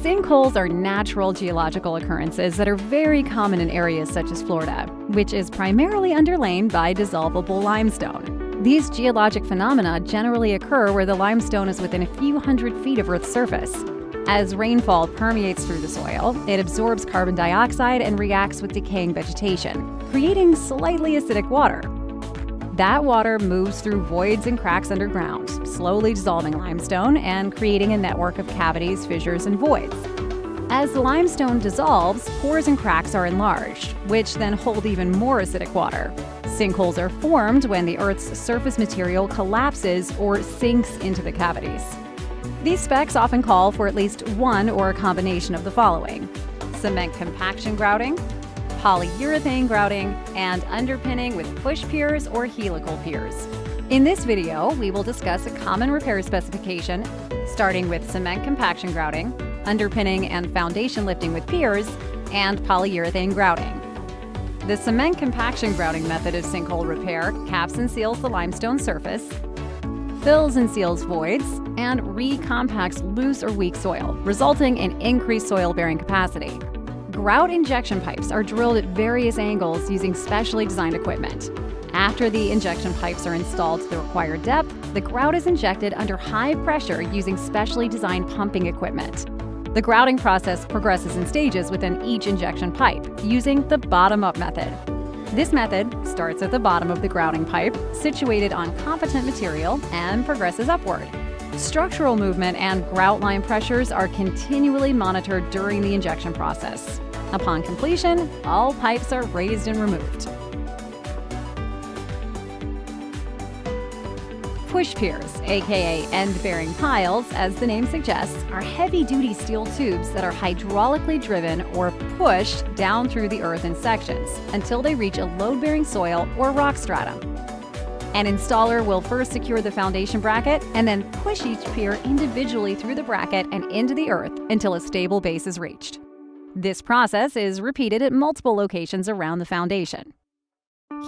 Sinkholes are natural geological occurrences that are very common in areas such as Florida, which is primarily underlain by dissolvable limestone. These geologic phenomena generally occur where the limestone is within a few hundred feet of Earth's surface. As rainfall permeates through the soil, it absorbs carbon dioxide and reacts with decaying vegetation, creating slightly acidic water. That water moves through voids and cracks underground, slowly dissolving limestone and creating a network of cavities, fissures, and voids. As the limestone dissolves, pores and cracks are enlarged, which then hold even more acidic water. Sinkholes are formed when the Earth's surface material collapses or sinks into the cavities. These specs often call for at least one or a combination of the following: cement compaction grouting, polyurethane grouting, and underpinning with push piers or helical piers. In this video, we will discuss a common repair specification, starting with cement compaction grouting, underpinning and foundation lifting with piers, and polyurethane grouting. The cement compaction grouting method of sinkhole repair caps and seals the limestone surface, fills and seals voids, and recompacts loose or weak soil, resulting in increased soil-bearing capacity. Grout injection pipes are drilled at various angles using specially designed equipment. After the injection pipes are installed to the required depth, the grout is injected under high pressure using specially designed pumping equipment. The grouting process progresses in stages within each injection pipe, using the bottom-up method. This method starts at the bottom of the grouting pipe, situated on competent material, and progresses upward. Structural movement and grout line pressures are continually monitored during the injection process. Upon completion, all pipes are raised and removed. Push piers, aka end-bearing piles, as the name suggests, are heavy-duty steel tubes that are hydraulically driven or pushed down through the earth in sections until they reach a load-bearing soil or rock stratum. An installer will first secure the foundation bracket and then push each pier individually through the bracket and into the earth until a stable base is reached. This process is repeated at multiple locations around the foundation.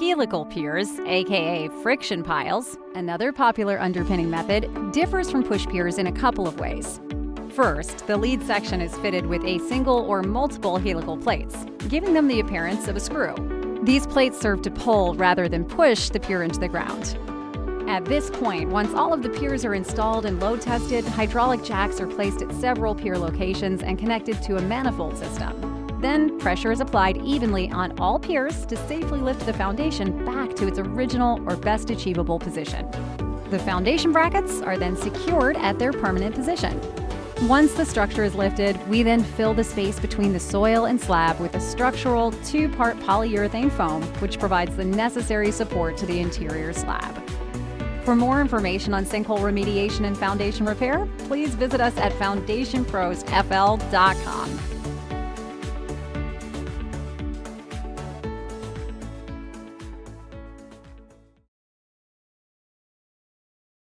Helical piers, aka friction piles, another popular underpinning method, differs from push piers in a couple of ways. First, the lead section is fitted with a single or multiple helical plates, giving them the appearance of a screw. These plates serve to pull rather than push the pier into the ground. At this point, once all of the piers are installed and load tested, hydraulic jacks are placed at several pier locations and connected to a manifold system. Then, pressure is applied evenly on all piers to safely lift the foundation back to its original or best achievable position. The foundation brackets are then secured at their permanent position. Once the structure is lifted, we then fill the space between the soil and slab with a structural two-part polyurethane foam, which provides the necessary support to the interior slab. For more information on sinkhole remediation and foundation repair, please visit us at foundationprosfl.com.